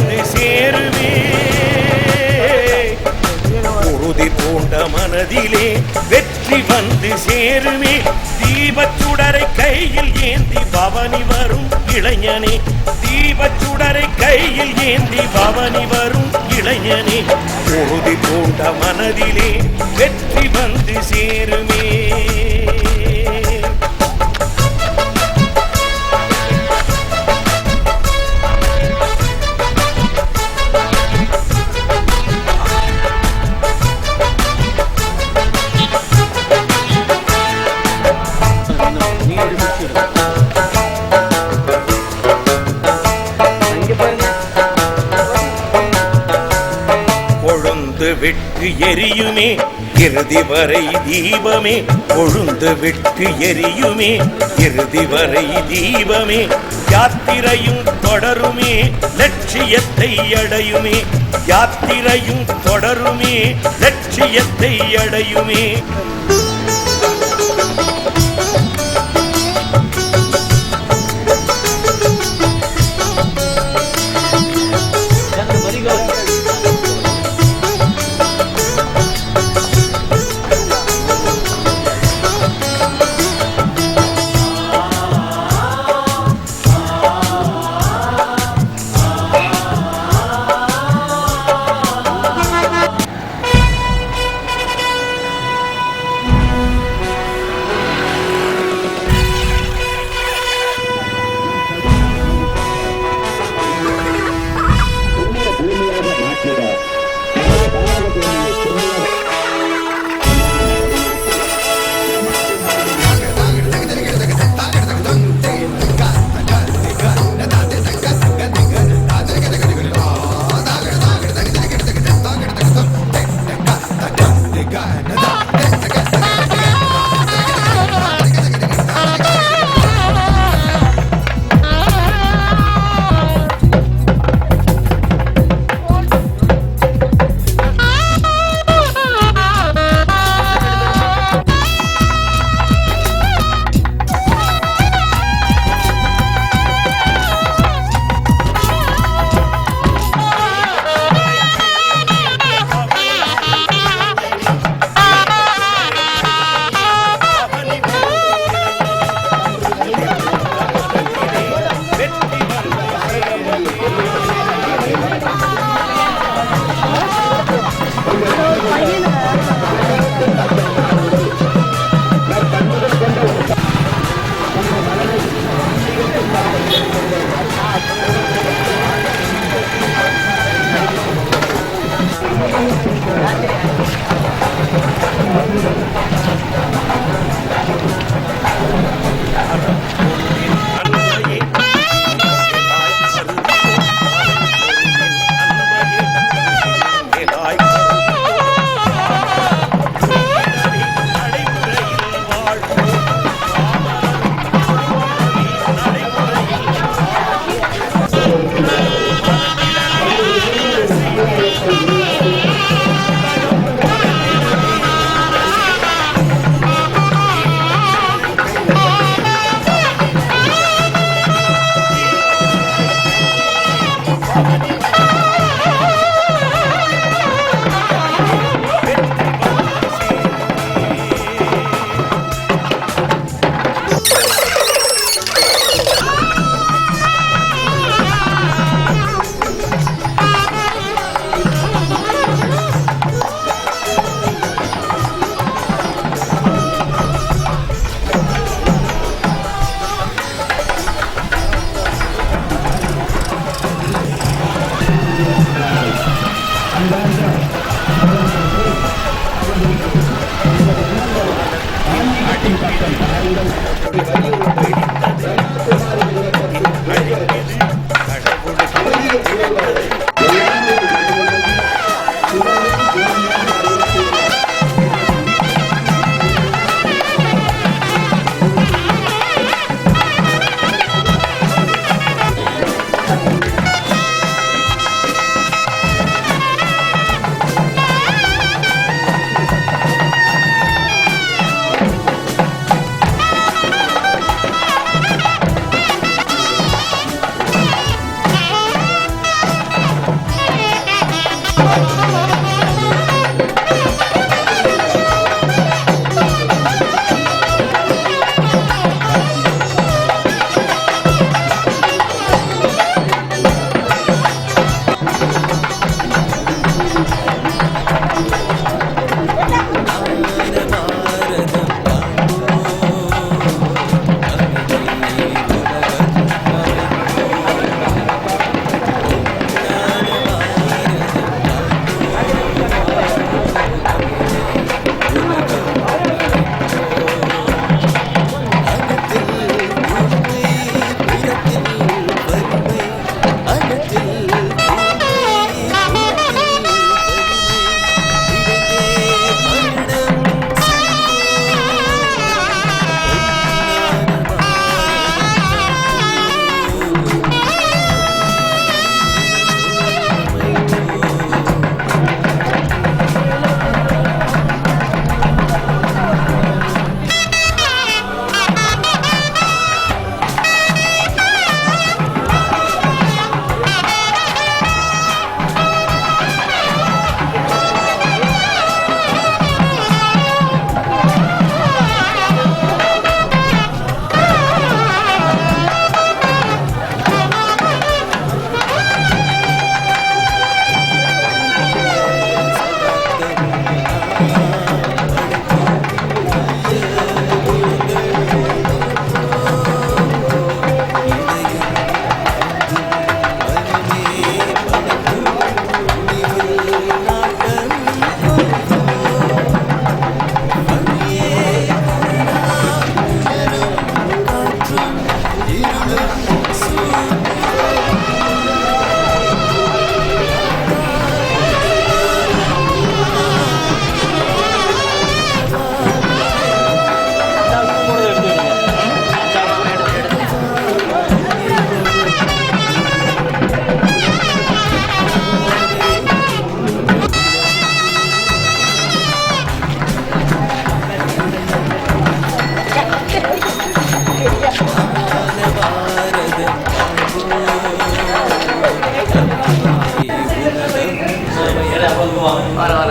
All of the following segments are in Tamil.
வந்து சேருமே. உறுதி பூண்ட மனதிலே வெற்றி வந்து சேருமே. தீபச்சுடரை கையில் ஏந்தி பவனி வரும் இளைஞனே, தீபச்சுடரை கையில் ஏந்தி பவனி வரும் இளைஞனே. உறுதி பூண்ட மனதிலே வெற்றி வந்து சேருமே. விட்டு எரியுமே இறுதி வரை தீபமே, கொழுந்து விட்டு எரியுமே இறுதி வரை தீபமே. யாத்திரையும் தொடருமே லட்சியத்தை அடையுமே, யாத்திரையும் தொடருமே லட்சியத்தை அடையுமே.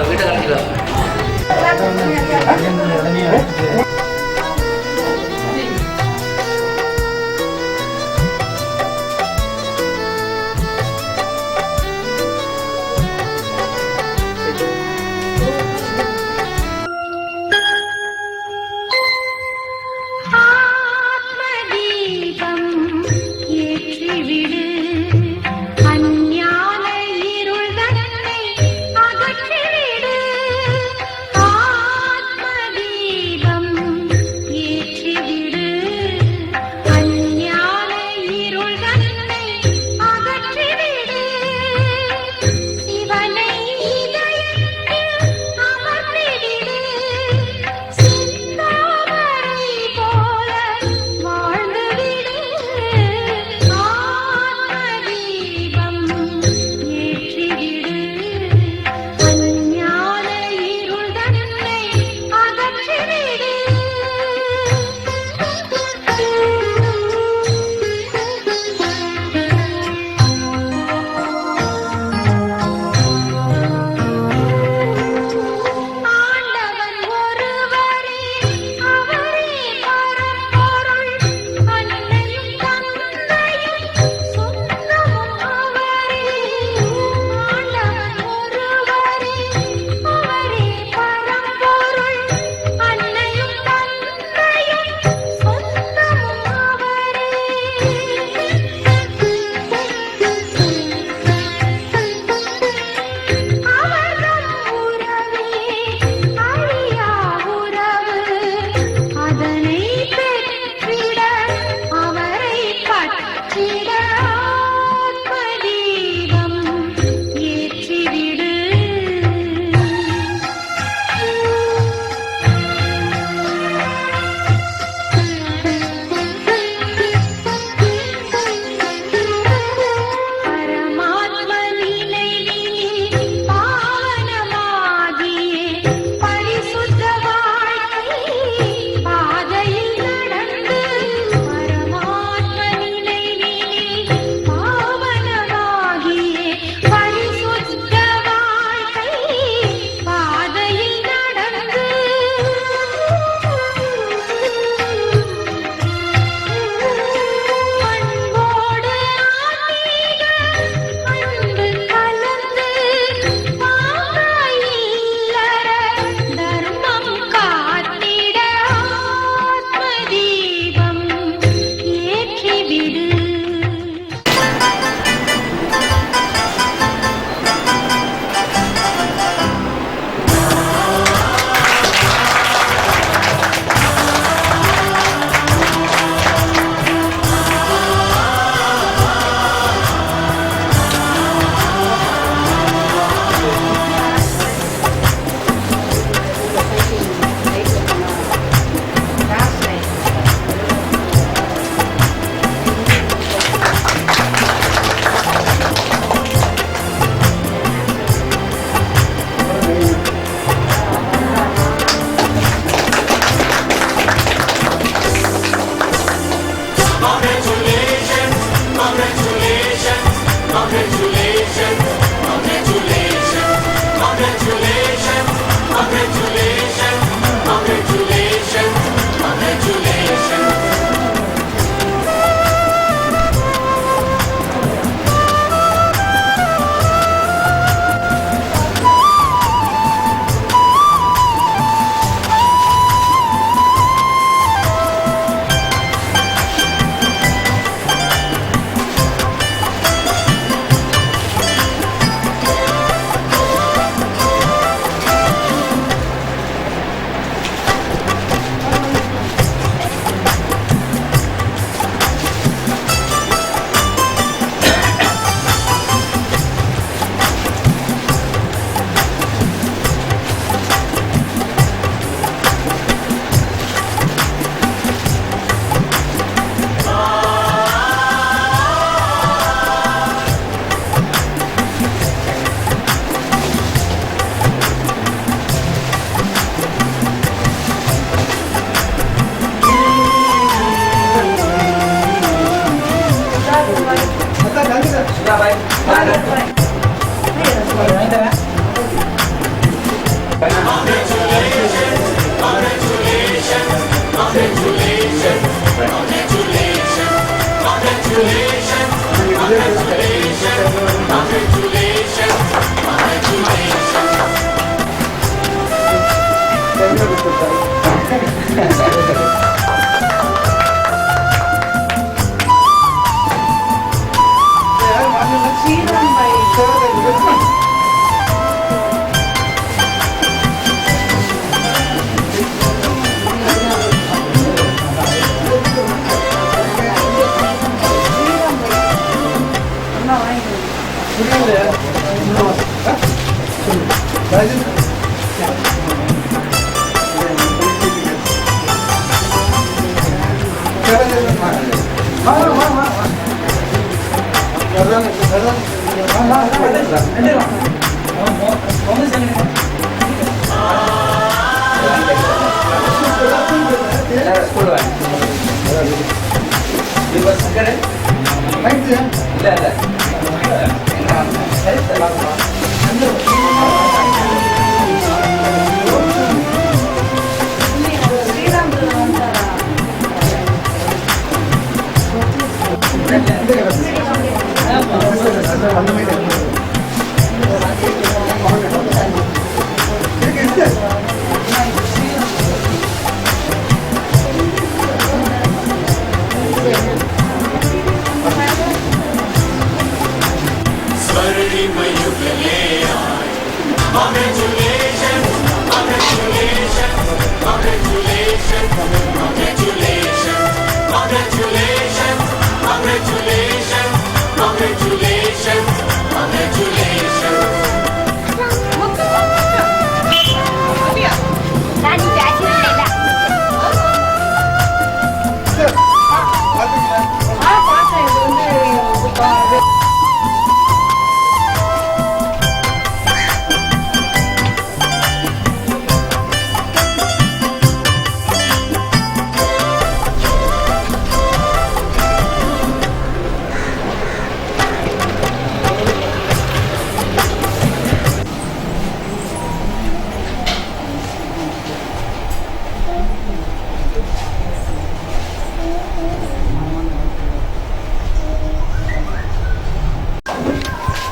வீட்டை கட்டிக்கலாம். அஞ்ஞான இருள் தன்னை அகற்றிவிடு.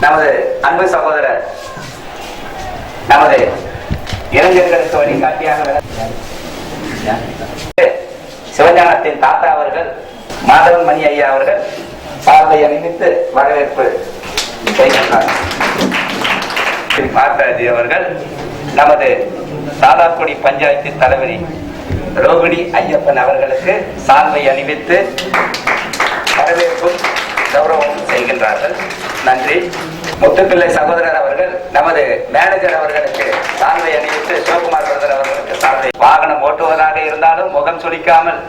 நமது அன்பு சகோதரர் நமது இளைஞர்களுக்கு வழிகாட்டியாக சிவஞானத்தின் தாத்தா அவர்கள் மாதவன் மணி ஐயா அவர்கள் சார்பை அணிவித்து வரவேற்பு செய்கின்றார். மாதாஜி அவர்கள் நமது சாதாக்குடி பஞ்சாயத்து தலைவரி ரோகிணி ஐயப்பன் அவர்களுக்கு சால்வை அணிவித்து வரவேற்பும் கௌரவம் செய்கின்றார்கள். நன்றி. முத்துப்பிள்ளை சகோதரர் அவர்கள் நமது மேனேஜர் அவர்களுக்கு சால்வை அணிவித்து சிவகுமார் பிரதர் அவர்களுக்கு சால்வை. வாகனம் ஓட்டுவதாக இருந்தாலும் முகம் சுளிக்காமல்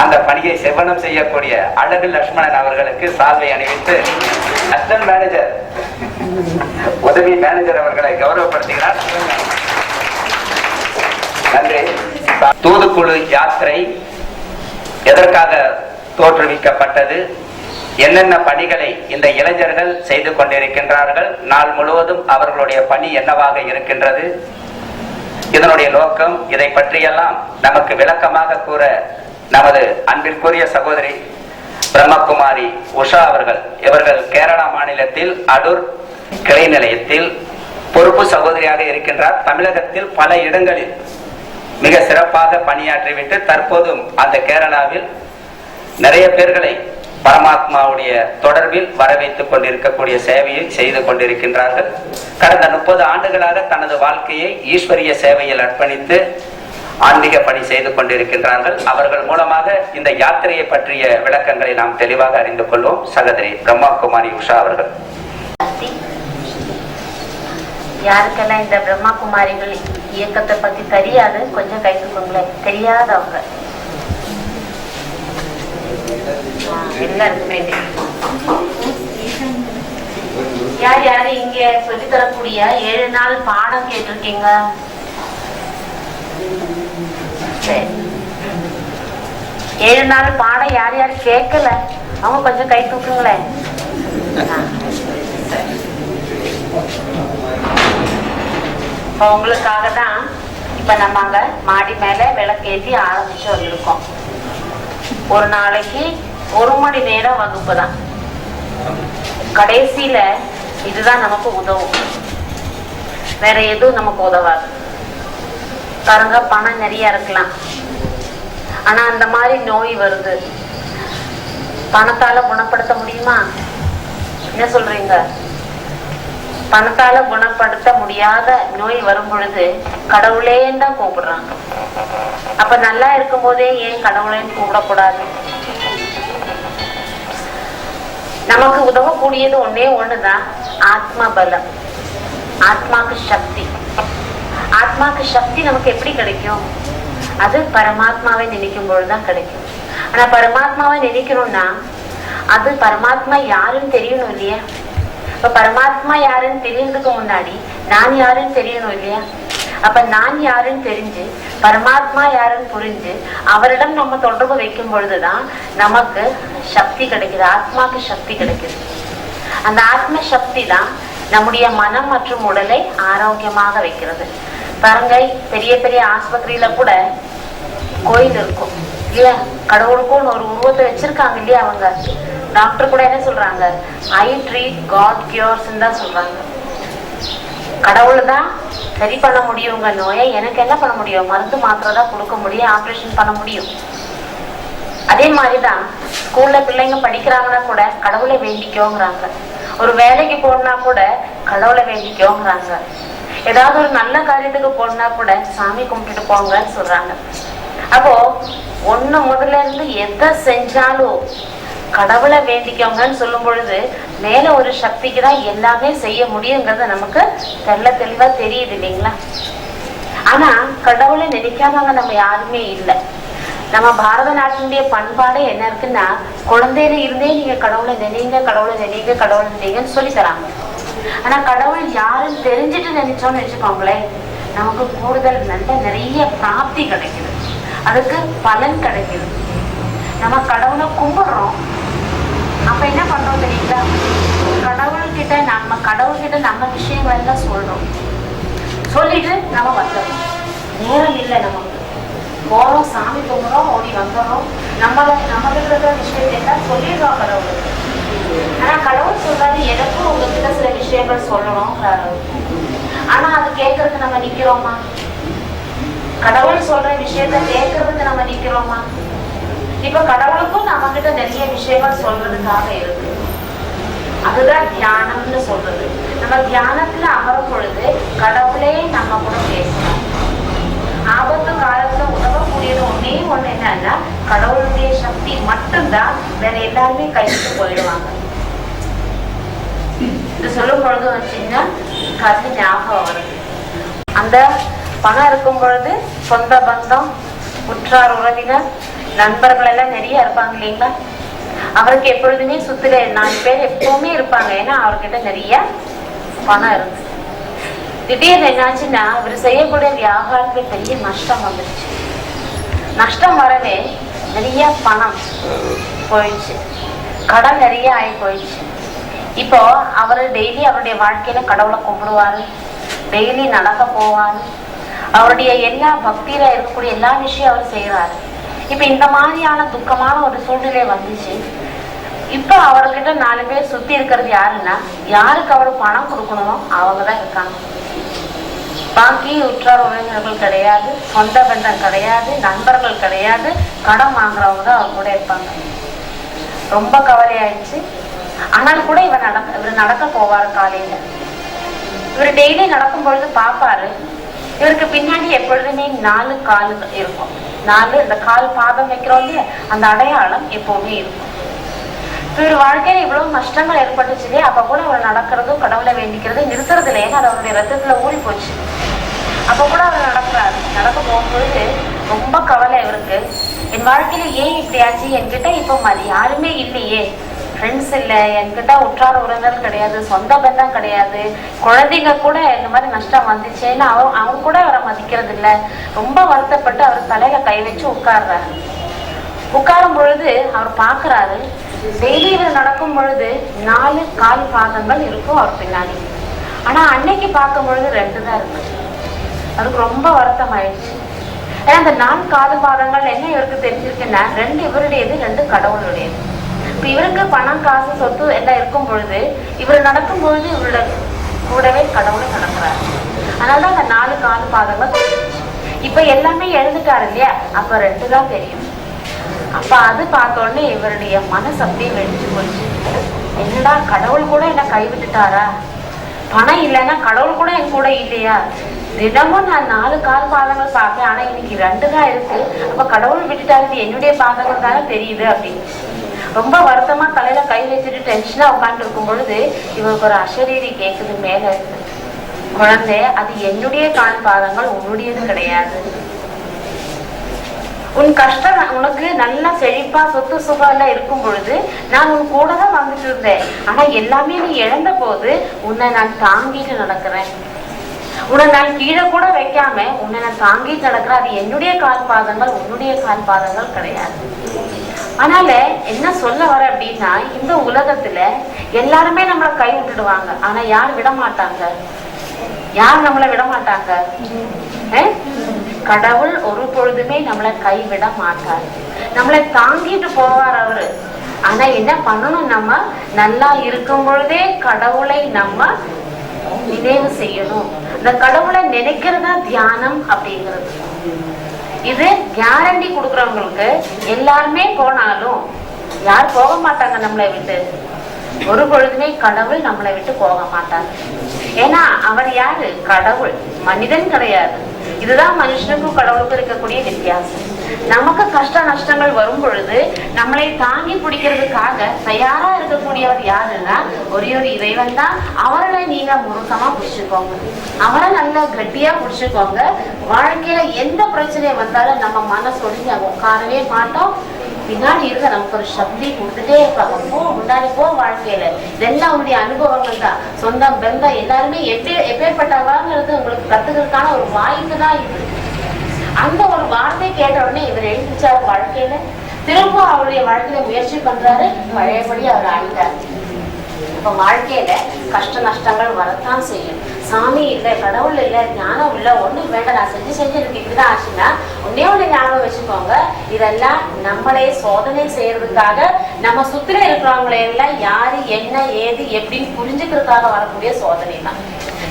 அந்த பணியை செவ்வனம் செய்யக்கூடிய அழகு லட்சுமணன் அவர்களுக்கு சால்வை அணிவித்து அசிஸ்டன்ட் மேனேஜர் உதவி மேனேஜர் அவர்களை கௌரவப்படுத்துகிறார். நன்றி. தூதுக்குழு யாத்திரை எதற்காக தோற்றுவிக்கப்பட்டது, என்னென்ன பணிகளை இந்த இளைஞர்கள் செய்து கொண்டிருக்கின்றார்கள், நாள் முழுவதும் அவர்களுடைய பணி என்னவாக இருக்கின்றது, இதனுடைய நோக்கம், இதை பற்றியெல்லாம் நமக்கு விளக்கமாக கூற நமது அன்பிற்குரிய சகோதரி பிரம்மகுமாரி உஷா அவர்கள், இவர்கள் கேரளா மாநிலத்தில் அடூர் கிளை நிலையத்தில் பொறுப்பு சகோதரியாக இருக்கின்றார். தமிழகத்தில் பல இடங்களில் மிக சிறப்பாக பணியாற்றிவிட்டு தற்போதும் அந்த கேரளாவில் நிறைய பேர்களை பரமாத்மாவுடைய தொடர்பில் வரவைத்துக் கொண்டிருக்கக்கூடிய சேவையை செய்து கொண்டிருக்கின்றார்கள். கடந்த 30 ஆண்டுகளாக தனது வாழ்க்கையை ஈஸ்வரிய சேவையில் அர்ப்பணித்து ஆன்மீக பணி செய்து கொண்டிருக்கின்றார்கள். அவர்கள் மூலமாக இந்த யாத்திரையை பற்றிய விளக்கங்களை நாம் தெளிவாக அறிந்து கொள்வோம். சகோதரி பிரம்மகுமாரி உஷா அவர்கள். யாருக்கெல்லாம் இந்த பிரம்மா குமாரிகள் இயக்கத்தை பத்தி தெரியாது, கொஞ்சம் கை தூக்குங்களேன். தெரியாதவங்க எல்லாருக்குமே யார் யாரு இங்க சொல்லி தரக்கூடிய 7 நாள் பாடம் கேட்டிருக்கீங்க? 7 நாள் பாடம் யார் யாரு கேட்கல அவங்க கொஞ்சம் கை தூக்குங்களேன். உங்களுக்காக தான் இப்ப நம்ம அங்க மாடி மேல விளக்கேற்றி ஆரம்பிச்சு வந்திருக்கோம். ஒரு நாளைக்கு 1 மணி நேரம் வகுப்பு தான். கடைசியில இதுதான் நமக்கு உதவும், வேற எதுவும் நமக்கு உதவாது. பாருங்க, பணம் நிறைய இருக்கலாம், ஆனா அந்த மாதிரி நோய் வருது, பணத்தால குணப்படுத்த முடியுமா? என்ன சொல்றீங்க? பணத்தால குணப்படுத்த முடியாத நோய் வரும் பொழுது கடவுளேன்னு தான் கூப்பிடுறாங்க. அப்ப நல்லா இருக்கும் போதே ஏன் கடவுளேன்னு கூப்பிடக்கூடாது? நமக்கு உதவக்கூடியது ஒன்னே ஒண்ணுதான், ஆத்ம பலம், ஆத்மாக்கு சக்தி. ஆத்மாக்கு சக்தி நமக்கு எப்படி கிடைக்கும்? அது பரமாத்மாவை நினைக்கும் பொழுதுதான் கிடைக்கும். ஆனா பரமாத்மாவை நினைக்கணும்னா அது பரமாத்மா யாருன்னு தெரியணும் இல்லையா? இப்ப பரமாத்மா யாருன்னு தெரியறதுக்கு முன்னாடி நான் யாருன்னு தெரியணும் இல்லையா? அப்ப நான் யாருன்னு தெரிஞ்சு பரமாத்மா யாருன்னு புரிஞ்சு அவரிடம் நம்ம தொடர்பு வைக்கும் பொழுதுதான் நமக்கு சக்தி கிடைக்குது, ஆத்மாக்கு சக்தி கிடைக்குது. அந்த ஆத்ம சக்தி தான் நம்முடைய மனம் மற்றும் உடலை ஆரோக்கியமாக வைக்கிறது. பாருங்க, பெரிய பெரிய ஆஸ்பத்திரியில கூட கோயில் இருக்கும் இல்லையா? கடவுளுக்கும் ஒரு உருவத்தை வச்சிருக்காங்க இல்லையா? அவங்க டாக்டர் கூட என்ன சொல்றாங்க? ஐ ட்ரீட் காட் கியூர்ஸ் தான் சொல்றாங்க. கடவுள் தான் சரி பண்ண முடியும் உங்க நோயை, எனக்கு என்ன பண்ண முடியும்? மருந்து மாத்திரை தான் கொடுக்க முடியும், ஆப்ரேஷன் பண்ண முடியும். அதே மாதிரிதான் ஸ்கூல்ல பிள்ளைங்க படிக்கிறாங்கன்னா கூட கடவுளை வேண்டிக்கோங்கிறாங்க. ஒரு வேலைக்கு போனா கூட கடவுளை வேண்டிக்கோங்கிறாங்க. ஏதாவது ஒரு நல்ல காரியத்துக்கு போனா கூட சாமி கும்பிட்டுட்டு போங்கன்னு சொல்றாங்க. அப்போ ஒண்ணு முதல்ல இருந்து எதை செஞ்சாலும் கடவுளை வேண்டிக்கோங்கன்னு சொல்லும் பொழுது மேல ஒரு சக்திக்கு தான் எல்லாமே செய்ய முடியுங்கிறது நமக்கு தெளிவா தெரியுது இல்லைங்களா? ஆனா கடவுளை நினைக்காதவங்க நம்ம யாருமே இல்லை. நம்ம பாரத நாட்டினுடைய பண்பாடு என்ன இருக்குன்னா, குழந்தையில இருந்தே நீங்க கடவுளை நினைங்க, கடவுளை நினைங்க, கடவுளை நினைங்கன்னு சொல்லி தராங்க. ஆனா கடவுள் யாருன்னு தெரிஞ்சுட்டு நினைச்சோம்னு வச்சுக்கோங்களேன், நமக்கு கூடுதல் நல்ல நிறைய பிராப்தி கிடைக்குது, அதுக்கு பலன் கிடைக்குது. நம்ம கடவுளை கும்பிடுறோம், அப்ப என்ன பண்றோம் தெரியுங்களா? கடவுள்கிட்ட நம்ம விஷயங்கள் எல்லாம் சொல்றோம், சொல்லிட்டு நம்ம வந்துடுறோம். நேரம் இல்லை நமக்கு, போறோம், சாமி கும்பிடுறோம், ஓடி வந்துடுறோம், நம்ம இருக்கிற விஷயத்தை எல்லாம் சொல்லிடுறோம் கடவுளுக்கு. ஆனா கடவுள் சொல்றாரு, எனக்கும் உங்ககிட்ட சில விஷயங்கள் சொல்லணும். ஆனா அது கேட்கறதுக்கு நம்ம நிக்கிறோமா? கடவுள் சொல்ற விஷயத்த கேட்கறதுக்கு நம்ம நிக்கிறோமா? இப்ப கடவுளுக்கும் நம்ம கிட்ட நிறைய விஷயங்கள் சொல்றதுக்காக இருக்கு. அதுதான் தியானம்னு சொல்றது. நம்ம தியானத்துல அமரும் பொழுது கடவுளே நம்ம கூட பேசலாம். ஆபத்து காலத்துல உதவக்கூடியது ஒன்னே ஒண்ணு என்னன்னா கடவுளுடைய சக்தி மட்டும்தான். வேற எல்லாருமே கைவிட்டு போயிடுவாங்க. இது சொல்லும் பொழுது வச்சீங்கன்னா கருத்து ஞாபகம் வருது. அந்த பணம் இருக்கும் பொழுது சொந்த பந்தம், உற்றார் உறவினர், நண்பர்கள் எல்லாம் நிறைய இருப்பாங்க இல்லைங்களா? அவருக்கு எப்பொழுதுமே சுத்துல 4 பேர் எப்பவுமே இருப்பாங்க. ஏன்னா அவர்கிட்ட நிறைய பணம் இருக்கு. திடீர்னு என்னாச்சுன்னா இவர் செய்யக்கூடிய வியாபாரத்துல பெரிய நஷ்டம் வந்துருச்சு. நஷ்டம் வரவே நிறைய பணம் போயிடுச்சு, கடன் நிறைய ஆகி போயிடுச்சு. இப்போ அவரு டெய்லி அவருடைய வாழ்க்கையில கடவுளை கும்பிடுவாரு, டெய்லி நடக்க போவாரு, அவருடைய எல்லா பக்தியில இருக்கக்கூடிய எல்லா விஷயம் அவர் செய்யறாரு. இப்ப இந்த மாதிரியான துக்கமான ஒரு சூழ்நிலை வந்துச்சு. இப்ப அவர்கிட்ட 4 பேர் சுத்தி இருக்கிறது யாருன்னா, யாருக்கு அவரு பணம் கொடுக்கணுமோ அவங்கதான் இருக்காங்க. பாக்கி உற்றார் உறவினர்கள் கிடையாது, சொந்த பந்தம் கிடையாது, நண்பர்கள் கிடையாது, கடன் வாங்குறவங்க தான் அவங்க கூட இருப்பாங்க. ரொம்ப கவலையாயிடுச்சு. ஆனால் கூட இவர் நடக்க போவாரு. காலையில இவர் டெய்லி நடக்கும் பொழுது பாப்பாரு, இவருக்கு பின்னாடி எப்பொழுதுமே 4 கால் இருக்கும். 4 இந்த கால் பாதம் வைக்கிறோம் இல்லையா, அந்த அடையாளம் எப்பவுமே இருக்கும். இவர் வாழ்க்கையில இவ்வளவு நஷ்டங்கள் ஏற்பட்டுச்சு இல்லையா, அப்ப கூட அவர் நடக்கிறதும் கடவுளை வேண்டிக்கிறது நிறுத்துறது இல்லையா, அது அவருடைய ரத்தத்துல ஊறி போச்சு. அப்ப கூட அவர் நடக்கிறாரு. நடக்க போகும்பொழுது ரொம்ப கவலை இவருக்கு. என் வாழ்க்கையில ஏன் இப்படி ஆச்சு? என்கிட்ட இப்ப யாருமே இல்லையே, ஃப்ரெண்ட்ஸ் இல்லை, என்கிட்ட உற்றார உறவினர் கிடையாது, சொந்த பந்தம் கிடையாது, குழந்தைங்க கூட இந்த மாதிரி நஷ்டம் வந்துச்சேன்னு அவங்க கூட அவரை மதிக்கிறது இல்லை. ரொம்ப வருத்தப்பட்டு அவர் தலையில கை வச்சு உட்கார்றாரு. உட்காரும் பொழுது அவர் பாக்குறாரு, டெய்லி இவர் நடக்கும் பொழுது 4 கால் பாதங்கள் இருக்கும் அவர் பின்னாடி. ஆனா அன்னைக்கு பார்க்கும் பொழுது 2 தான் இருக்கு. அதுக்கு ரொம்ப வருத்தம் ஆயிடுச்சு. ஏன்னா அந்த 4 கால் பாதங்கள் என்ன இவருக்கு தெரிஞ்சிருக்குன்னா, 2 இவருடையது, 2 கடவுளுடையது. இப்ப இவருக்கு பணம், காசு, சொத்து எல்லாம் இருக்கும் பொழுது இவர் நடக்கும் பொழுது இவரோட கூடவே கடவுளும் நடக்கிறாரு. அதனாலதான் அந்த 4 கால் பாதங்கள் தெரிஞ்சிச்சு. இப்ப எல்லாமே எழுந்துட்டாரு இல்லையா, அப்ப 2 தான் தெரியும். அப்ப அது பார்த்த உடனே இவருடைய மனசு அப்படியே வெடிச்சு போச்சு. என்னடா, கடவுள் கூட என்ன கைவிட்டுட்டாரா? பணம் இல்லைன்னா கடவுள் கூட என் கூட இல்லையா? தினமும் நான் 4 கால் பாதங்கள் பார்ப்பேன், ஆனா இன்னைக்கு 2 தான் இருக்கு. அப்ப கடவுள் விட்டுட்டாரு, என்னுடைய பாதங்கள் தானே தெரியுது அப்படின்னு. ரொம்ப வருத்தமா தலையில கை வச்சுட்டு டென்ஷனா உட்கார்ந்து இருக்கும் பொழுது இவருக்கு ஒரு அசரீரி கேக்குது மேல இருக்கு, குழந்தை அது என்னுடைய கால் பாதங்கள், உன்னுடையது கிடையாது. உன் கஷ்டம் உனக்கு நல்லா செழிப்பா சொத்து சுகம் எல்லாம் இருக்கும் பொழுது நான் உன் கூட தான் வந்துட்டு இருந்தேன். ஆனா எல்லாமே நீ இழந்த போது உன்னை நான் தாங்கிட்டு நடக்கிறேன். உன்னை நான் கீழே கூட வைக்காம உன்னை நான் தாங்கிட்டு நடக்கிறேன். அது என்னுடைய கால் பாதங்கள், உன்னுடைய கால் பாதங்கள் கிடையாது. அதனால என்ன சொல்ல வர அப்படின்னா, இந்த உலகத்துல எல்லாருமே நம்மளை கை விட்டுடுவாங்க. ஆனா யார் விட மாட்டாங்க? யார் நம்மளை விட மாட்டாங்க? கடவுள் ஒரு பொழுதுமே நம்மளை கைவிட மாட்டார். நம்மளை தாங்கிட்டு போவார் அவரு. ஆனா என்ன பண்ணணும்? நம்ம நல்லா இருக்கும் பொழுதே கடவுளை நம்ம நினைவு செய்யணும். இந்த கடவுளை நினைக்கிறதா தியானம் அப்படிங்கிறது. இது கேரண்டி கொடுக்கறவங்களுக்கு எல்லாருமே போனாலும் யார் போக மாட்டாங்க நம்மளை விட்டு. ஒரு பொழுதுமே கடவுள் நம்மளை விட்டு போக மாட்டாங்க. ஏன்னா அவர் யாரு? கடவுள், மனிதன் கிடையாது. இதுதான் மனுஷனுக்கும் கடவுளுக்கும் இருக்கக்கூடிய வித்தியாசம். நமக்கு கஷ்ட நஷ்டங்கள் வரும் பொழுது நம்மளை தாங்கி பிடிக்கிறதுக்காக தயாரா இருக்கக்கூடியவர் யாருன்னா ஒரே ஒரு இறைவன் தான். அவரை நீங்க முழுக்கமா பிடிச்சுக்கோங்க, அவரை நல்லா கட்டியா பிடிச்சுக்கோங்க. வாழ்க்கையில எந்த பிரச்சனை வந்தாலும் நம்ம மனசொடிஞ்சு உட்காரவே மாட்டோம். பின்னாடி இருக்க நமக்கு ஒரு சக்தி கொடுத்துட்டே இருப்பாங்க. போ முன்னாடி போ, வாழ்க்கையில இதெல்லாம் உங்களுடைய அனுபவங்கள் தான். சொந்தம் பந்தம் எல்லாருமே எப்பேற்பட்டவாங்கிறது உங்களுக்கு கத்துக்கிறதுக்கான ஒரு வாய்ப்பு தான் இது. அந்த ஒரு வார்த்தை கேட்ட உடனே இவர் எழுதிச்சார் வாழ்க்கையில. திரும்ப அவருடைய வாழ்க்கையில முயற்சி பண்றாரு, பழையபடி அவர் ஆயிட்டார். இப்ப வாழ்க்கையில கஷ்ட நஷ்டங்கள் வரத்தான் செய்யும். சாமி இல்லை, கடவுள் இல்லை, ஞானம் இல்லை, ஒண்ணும் வேண்டாம், நான் செஞ்சு எனக்கு இப்படிதான் ஆச்சுன்னா ஒன்னே ஒண்ணு ஞாபகம் வச்சுக்கோங்க. இதெல்லாம் நம்மளே சோதனை செய்யறதுக்காக, நம்ம சுத்திர இருக்கிறவங்களே எல்லாம் யாரு என்ன ஏது எப்படின்னு புரிஞ்சுக்கிறதுக்காக வரக்கூடிய சோதனை தான்.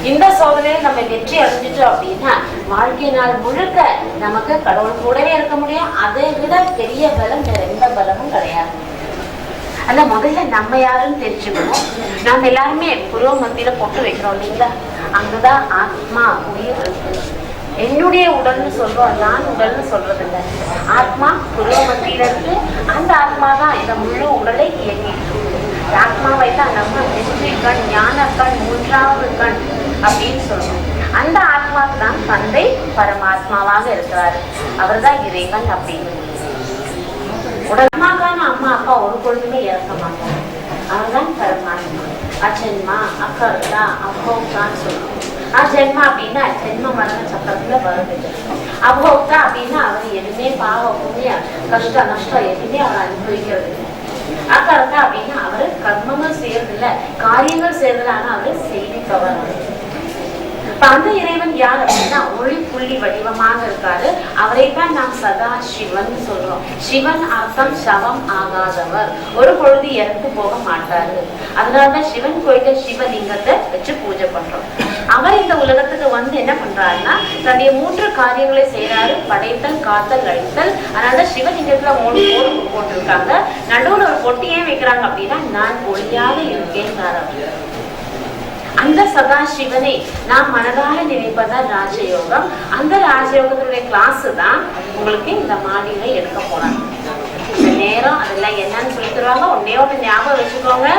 இந்த சோதனையை நம்ம வெற்றி அடைஞ்சிட்டோம் அப்படின்னா வாழ்க்கை நாள் முழுக்க நமக்கு கடவுள் கூடவே இருக்க முடியும். அதை விட பெரிய பலம் வேற எந்த பலமும் கிடையாது. அல்ல, முதல்ல நம்ம யாருன்னு தெரிஞ்சுக்கணும். நாம எல்லாருமே புருவ மத்தியில பொட்டு வைக்கிறோம் இல்லைங்களா? அங்கதான் ஆத்மா உயிர் இருக்கு. என்னுடைய உடல்னு சொல்றோம், நான் உடல்னு சொல்றது இல்லை. ஆத்மா புருவ மத்தியில இருக்கு. அந்த ஆத்மா தான் இந்த முழு உடலை இயங்கிட்டு இருக்கு. ஆத்மாவை தான் நம்ம நெற்றி கண், ஞான கண், மூன்றாவது கண் அப்படின்னு சொல்றோம். அந்த ஆத்மாவுக்கு தான் தந்தை பரமாத்மாவாக இருக்கிறாரு. அவர் தான் இறைவன் அப்படின்னு. உடல்மாக்கான அம்மா அப்பா ஒரு பொழுதுமே இறக்க மாட்டாங்க. அவர்தான் பரமாத்மா. அஜென்மா அக்கா அபோக்தான்னு சொல்லுவோம். அஜென்மா அப்படின்னா ஜென்ம மரண சக்கரத்துல வருது. அபோக்தா அப்படின்னா அவர் எதுவுமே பாவம் புண்ணிய கஷ்ட நஷ்டம் எதுவுமே அவர் அனுபவிக்கிறது இல்லை. அக்கா அப்படின்னா அவரு கர்மங்கள் செய்யறது இல்லை, காரியங்கள் செய்யறது. ஆனா அவரு செய்திப்பவர். அந்த இறைவன் யார் அப்படின்னா ஒளி புள்ளி வடிவமாக இருக்காரு. அவரைத்தான் நாம் சதா சிவன் சொல்றோம். சிவன் அர்த்தம் சவம் ஆகாதவர், ஒரு பொழுது இறந்து போக மாட்டாரு. அதனாலதான் சிவன் கோயில சிவலிங்கத்தை வச்சு பூஜை பண்றோம். அவர் இந்த உலகத்துக்கு வந்து என்ன பண்றாருன்னா தன்னுடைய 3 காரியங்களை செய்யறாரு: படைத்தல், காத்தல், அழித்தல். அதனால சிவலிங்கத்துல 3 கோடு போட்டிருக்காங்க. நடுவுல ஒரு பொட்டியே வைக்கிறாங்க. அப்படின்னா நான் ஒளியாக இருக்கேன். அந்த சதா சிவனை நாம் மனதார நினைப்பதான் ராஜயோகம். அந்த ராஜயோகத்தினுடைய கிளாஸ் தான் உங்களுக்கு இந்த மாடியில எடுக்க போறாங்க. இந்த நேரம் அதெல்லாம் என்னன்னு சொல்லி தருவாங்க. ஒன்னே ஒன்று ஞாபகம் வச்சுக்கோங்க,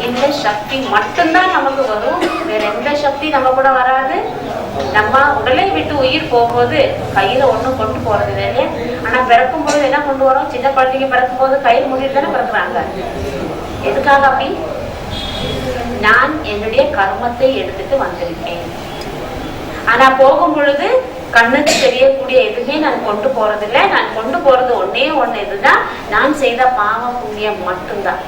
இந்த சக்தி மட்டும்தான் நமக்கு வரும், வேற எந்த சக்தி நம்ம கூட வராது. நம்ம உடலை விட்டு உயிர் போகும்போது கையில ஒண்ணும் கொண்டு போறது இல்லையா? ஆனா பிறக்கும் போது என்ன கொண்டு வரோம்? சின்ன குழந்தைங்க பிறக்கும் போது கையில் முடிவு தானே பிறக்குறாங்க. எதுக்காக அப்படி? நான் என்னுடைய கர்மத்தை எடுத்துட்டு வந்திருக்கேன். ஆனா போகும் பொழுது கண்ணுக்கு தெரியக்கூடிய எதுவுமே நான் கொண்டு போறதில்லை. நான் கொண்டு போறது ஒன்னே ஒண்ணு, இதுதான் நான் செய்த பாவம் புண்ணியம் மட்டும்தான்.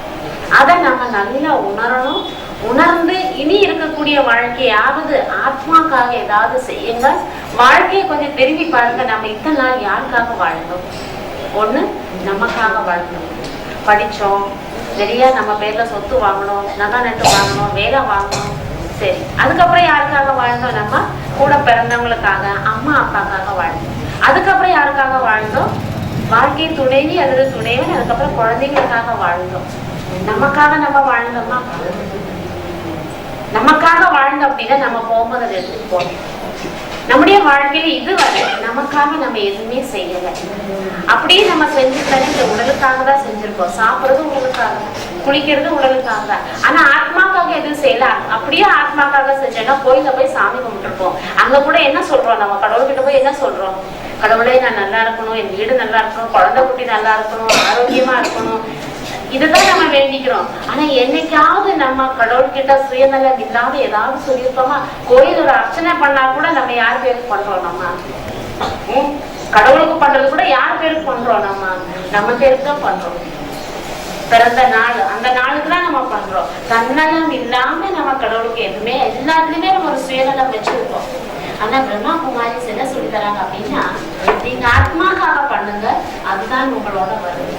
அதை நம்ம நல்லா உணரணும். உணர்ந்து இனி இருக்கக்கூடிய வாழ்க்கையாவது ஆத்மாக்காக ஏதாவது செய்யுங்க. வாழ்க்கையை கொஞ்சம் திரும்பி பாருங்க. நம்ம இத்தனை நாள் யாருக்காக வாழ்ந்தோம்? ஒண்ணு நமக்காக வாழ்ந்தோம், படிச்சோம், நிறைய நம்ம பேர்ல சொத்து வாங்கணும், நகை நட்டு வாங்கணும், வேலை வாங்கணும். சரி, அதுக்கப்புறம் யாருக்காக வாழ்ந்தோம்? நம்ம கூட பிறந்தவங்களுக்காக, அம்மா அப்பாக்காக வாழ்ந்தோம். அதுக்கப்புறம் யாருக்காக வாழ்ந்தோம்? வாழ்க்கை துணைவி அல்லது துணைவன், அதுக்கப்புறம் குழந்தைங்களுக்காக வாழ்ந்தோம். நமக்காக நம்ம வாழ்ந்தோமா? நமக்காக வாழ்ந்தோம் அப்படின்னா நம்ம போகும்போது அதை எடுத்துட்டு போகணும். நம்முடைய வாழ்க்கையில இதுவரை நமக்காக நம்ம எதுவுமே செய்யல. அப்படியே நம்ம செஞ்சுட்டாலே இந்த உடலுக்காக தான் செஞ்சிருக்கோம். சாப்பிடுறது உடலுக்காக, குளிக்கிறது உடலுக்காக தான். ஆனா ஆத்மாக்காக எதுவும் செய்யல. அப்படியே ஆத்மாக்காக செஞ்சோம்னா கோயில போய் சாமி கும்பிட்டுருப்போம். அங்க கூட என்ன சொல்றோம், நம்ம கடவுள்கிட்ட போய் என்ன சொல்றோம், கடவுளே நான் நல்லா இருக்கணும், என் வீடு நல்லா இருக்கணும், குழந்தை குட்டி நல்லா இருக்கணும், ஆரோக்கியமா இருக்கணும், இதுதான் நம்ம வேண்டிக்கிறோம். ஆனா என்னைக்காவது நம்ம கடவுள்கிட்ட சுயநலம் இல்லாத ஏதாவது சொல்லியிருப்போமா? கோயில் ஒரு அர்ச்சனை பண்ணா கூட நம்ம யார் பேருக்கு பண்றோம்? நம்ம கடவுளுக்கு பண்றது கூட யார் பேருக்கு பண்றோம்? நம்ம பேருக்கு தான் பண்றோம். பிறந்த நாள் அந்த நாளுக்கு தான் நம்ம பண்றோம். தன்னலம் இல்லாம நம்ம கடவுளுக்கு எதுவுமே எல்லாத்துலயுமே நம்ம ஒரு சுயநலம் வச்சிருக்கோம். ஆனா பிரம்மா குமாரிஸ் என்ன சொல்லி தராங்க அப்படின்னா, நீங்க ஆத்மாக்காக பண்ணுங்க, அதுதான் உங்களோட வருது.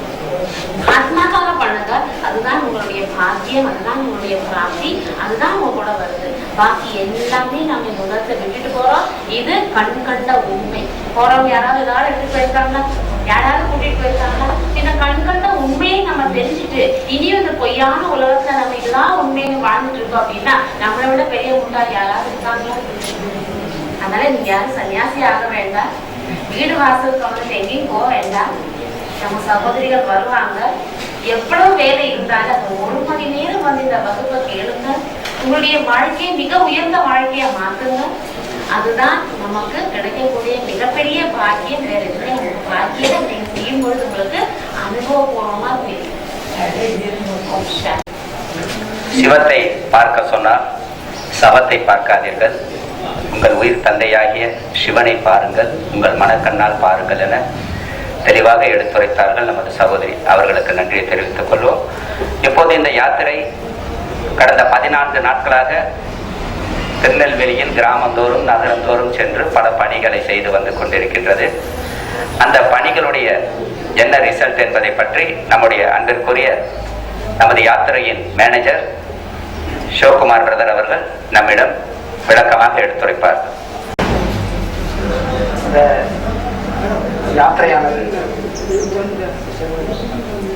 ஆத்மாக்காக பண்ணுங்க, அதுதான் உங்களுடைய பாக்கியம், அதுதான் உங்களுடைய பிராப்தி, அதுதான் உங்க கூட வருது. பாக்கி எல்லாமே நம்ம இந்த உலகத்தை விட்டுட்டு போறோம். இது கண் கண்ட உண்மை. போறவங்க யாராவது ஏதாவது எடுத்துட்டு போயிருக்காங்களா? யாராவது கூட்டிட்டு போயிருக்காங்களா? இந்த கண் கண்ட உண்மையை நம்ம தெரிஞ்சுட்டு இனியும் இந்த பொய்யான உலகத்துல நம்ம இதுதான் உண்மைன்னு வாழ்ந்துட்டு இருக்கோம் அப்படின்னா நம்மளை விட பெரிய முட்டாள் யாராவது இருக்காங்களா? அதனால நீங்க யாரும் சன்னியாசி ஆக வேண்டாம். வீடு வாசல் கவனத்தை எங்கேயும் போக வேண்டாம். நம்ம சகோதரிகள் வருவாங்க. எவ்வளவு வேலை இருந்தாலும் அந்த 1 மணி நேரம் வந்து இந்த வகுப்பை கேளுங்க. உங்களுடைய வாழ்க்கையை மிக உயர்ந்த வாழ்க்கையா மாத்துங்க. அதுதான் நமக்கு கிடைக்கக்கூடிய மிகப்பெரிய பாக்கியம். வேற எதுவுமே உங்களுக்கு பாக்கியம் நீங்க செய்யும் பொழுது உங்களுக்கு அனுபவபூர்வமா தெரியும். சிவத்தை பார்க்க சொன்னால் சவத்தை பார்க்காதீர்கள், உங்கள் உயிர் தந்தையாகிய சிவனை பாருங்கள், உங்கள் மனக்கண்ணால் பாருங்கள் என தெளிவாக எடுத்துரைத்தார்கள் நமது சகோதரி. அவர்களுக்கு நன்றியை தெரிவித்துக் கொள்வோம். இப்போது இந்த யாத்திரை கடந்த 14 நாட்களாக திருநெல்வேலியில் கிராமந்தோறும் நகரந்தோறும் சென்று பல பணிகளை செய்து வந்து கொண்டிருக்கின்றது. அந்த பணிகளுடைய என்ன ரிசல்ட் என்பதை பற்றி நம்முடைய அன்பிற்குரிய நமது யாத்திரையின் மேனேஜர் சிவகுமார் பிரதர் அவர்கள் நம்மிடம் விளக்கமாக எடுத்துரைப்பார். யாத்திரையானது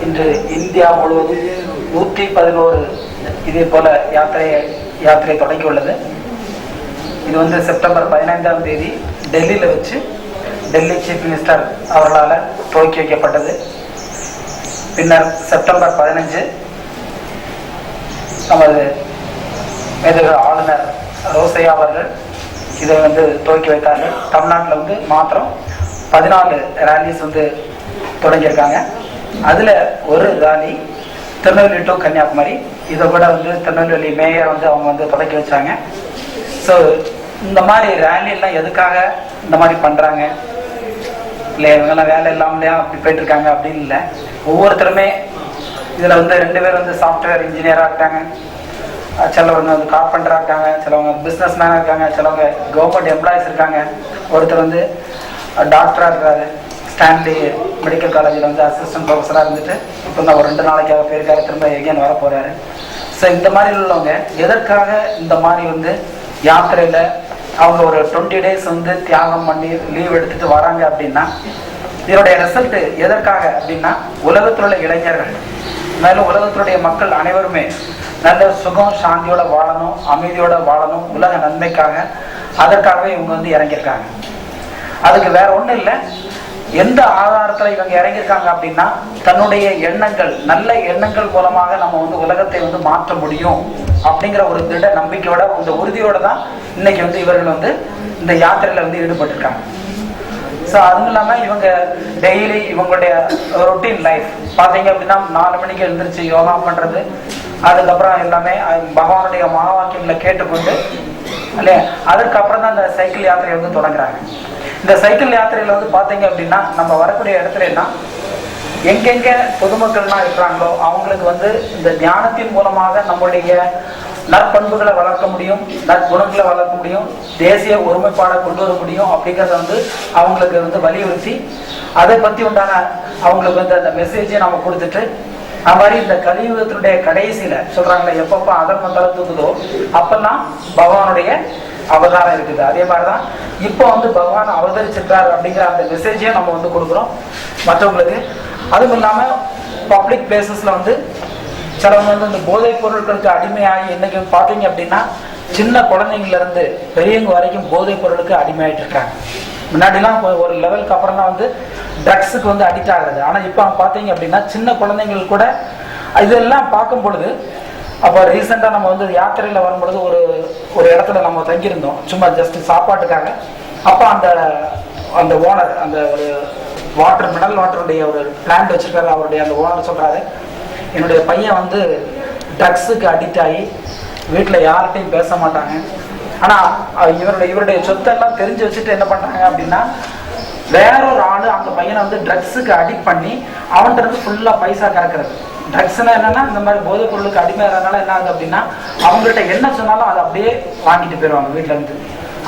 இன்று இந்தியா முழுவதும் 111 இதே போல யாத்திரை தொடங்கியுள்ளது. இது வந்து செப்டம்பர் 15ஆம் தேதி டெல்லியில் வச்சு டெல்லி சீஃப் மினிஸ்டர் அவர்களால் துவக்கி வைக்கப்பட்டது. பின்னர் செப்டம்பர் 15 நமது மேதகு ஆளுநர் ரோசையா அவர்கள் இதை வந்து துவக்கி வைத்தார்கள். தமிழ்நாட்டில் வந்து மாத்திரம் 14 ரேலிஸ் வந்து தொடங்கியிருக்காங்க. அதில் ஒரு ரேலி திருநெல்வேலி டு கன்னியாகுமரி. இதை கூட வந்து திருநெல்வேலி மேயர் வந்து அவங்க வந்து தொடக்கி வச்சாங்க. ஸோ இந்த மாதிரி ரேலியெல்லாம் எதுக்காக இந்த மாதிரி பண்ணுறாங்க, இல்லை இவங்கெல்லாம் வேலை இல்லாமலையா அப்படி போயிட்டுருக்காங்க அப்படின்னு இல்லை. ஒவ்வொருத்தருமே இதில் வந்து 2 பேர் வந்து சாஃப்ட்வேர் இன்ஜினியராக இருக்காங்க, சிலவங்க வந்து கார்பெண்டராக இருக்காங்க, சிலவங்க பிஸ்னஸ் மேனாக இருக்காங்க, சிலவங்க கவர்மெண்ட் எம்ப்ளாயிஸ் இருக்காங்க, ஒருத்தர் வந்து டாக்டராக இருக்காரு, ஸ்டான்லி மெடிக்கல் காலேஜில் வந்து அசிஸ்டன்ட் ப்ரொஃபஸராக இருந்துட்டு இப்போ தான் ஒரு 2 நாளைக்காக போயிருக்காரு, திரும்ப எகேன் வர போகிறாரு. ஸோ இந்த மாதிரி உள்ளவங்க எதற்காக இந்த மாதிரி வந்து யாத்திரையில் அவங்க ஒரு 20 டேஸ் வந்து தியாகம் பண்ணி லீவ் எடுத்துகிட்டு வராங்க அப்படின்னா இதனுடைய ரிசல்ட்டு எதற்காக அப்படின்னா உலகத்தில் உள்ள இளைஞர்கள் மேலும் உலகத்தினுடைய மக்கள் அனைவருமே நல்ல சுகம் சாந்தியோட வாழணும், அமைதியோட வாழணும், உலக நன்மைக்காக அதற்காகவே இவங்க வந்து இறங்கியிருக்காங்க. அதுக்கு வேற ஒன்றும் இல்லை. எந்த ஆதாரத்தில் இவங்க இறங்கியிருக்காங்க அப்படின்னா தன்னுடைய எண்ணங்கள், நல்ல எண்ணங்கள் மூலமாக நம்ம வந்து உலகத்தை வந்து மாற்ற முடியும் அப்படிங்கிற ஒரு திட நம்பிக்கையோட, இந்த உறுதியோட தான் இன்னைக்கு வந்து இவர்கள் வந்து இந்த யாத்திரையில் வந்து ஈடுபட்டிருக்காங்க. ஸோ அதுவும் இல்லாமல் இவங்க டெய்லி இவங்களுடைய ரொட்டீன் லைஃப் பார்த்தீங்க அப்படின்னா 4 மணிக்கு எழுந்திரிச்சு யோகா பண்ணுறது, அதுக்கப்புறம் எல்லாமே பகவானுடைய மகா வாக்கியங்களை கேட்டுக்கொண்டு இல்லையா, அதுக்கப்புறம் தான் இந்த சைக்கிள் யாத்திரையை வந்து தொடங்குறாங்க. இந்த சைக்கிள் யாத்திரையில் வந்து பார்த்தீங்க அப்படின்னா நம்ம வரக்கூடிய இடத்துலன்னா எங்கெங்க பொதுமக்கள்லாம் இருக்கிறாங்களோ அவங்களுக்கு வந்து இந்த தியானத்தின் மூலமாக நம்மளுடைய நற்பண்புகளை வளர்க்க முடியும், நற்குணங்களை வளர்க்க முடியும், தேசிய ஒருமைப்பாடை கொண்டு வர முடியும் அப்படிங்கிறத வந்து அவங்களுக்கு வந்து வலியுறுத்தி அதை பற்றி உண்டான அவங்களுக்கு வந்து அந்த மெசேஜை நம்ம கொடுத்துட்டு அது மாதிரி இந்த கலியுகத்தினுடைய கடைசியில சொல்றாங்களே எப்பப்போ அதர்மம் தலை தூக்குதோ அப்பெல்லாம் பகவானுடைய அவதாரம் இருக்குது. அதே மாதிரிதான் இப்போ வந்து பகவான் அவதரிச்சிருக்காரு அப்படிங்கிற அந்த மெசேஜையும் நம்ம வந்து கொடுக்குறோம் மற்றவங்களுக்கு. அதுவும் இல்லாமல் பப்ளிக் பிளேசஸ்ல வந்து சிலவங்க வந்து இந்த போதைப் பொருட்களுக்கு அடிமையாகி இன்னைக்கு பார்த்தீங்க அப்படின்னா சின்ன குழந்தைங்கள்ல இருந்து பெரியவங்க வரைக்கும் போதைப் பொருளுக்கு அடிமையாயிட்டு இருக்காங்க. முன்னாடிலாம் ஒரு லெவலுக்கு அப்புறம் தான் வந்து ட்ரக்ஸுக்கு வந்து அடிக்ட் ஆகுறது. ஆனால் இப்போ பார்த்தீங்க அப்படின்னா சின்ன குழந்தைங்கள் கூட இதெல்லாம் பார்க்கும் பொழுது, அப்போ ரீசெண்டாக நம்ம வந்து யாத்திரையில் வரும்பொழுது ஒரு இடத்துல நம்ம தங்கியிருந்தோம், சும்மா ஜஸ்ட் சாப்பாட்டுக்காக. அப்போ அந்த ஓனர், அந்த ஒரு மினரல் வாட்டருடைய ஒரு பிளான்ட் வச்சிருக்காரு, அவருடைய அந்த ஓனர் சொல்றாரு, என்னுடைய பையன் வந்து ட்ரக்ஸுக்கு அடிக்ட் ஆகி வீட்டில் யார்கிட்டையும் பேச மாட்டாங்க. ஆனால் இவருடைய சொத்தெல்லாம் தெரிஞ்சு வச்சுட்டு என்ன பண்ணுறாங்க அப்படின்னா, வேறொரு ஆள் அந்த பையனை வந்து ட்ரக்ஸுக்கு அடிக்ட் பண்ணி அவன்கிட்ட இருந்து ஃபுல்லாக பைசா கறக்கிறது. ட்ரக்ஸ்னா என்னன்னா, இந்த மாதிரி போதைப் பொருளுக்கு அடிமையாகிறதுனால என்ன ஆகுது அப்படின்னா, அவங்கள்ட்ட என்ன சொன்னாலும் அதை அப்படியே வாங்கிட்டு போயிடுவாங்க வீட்டில இருந்து.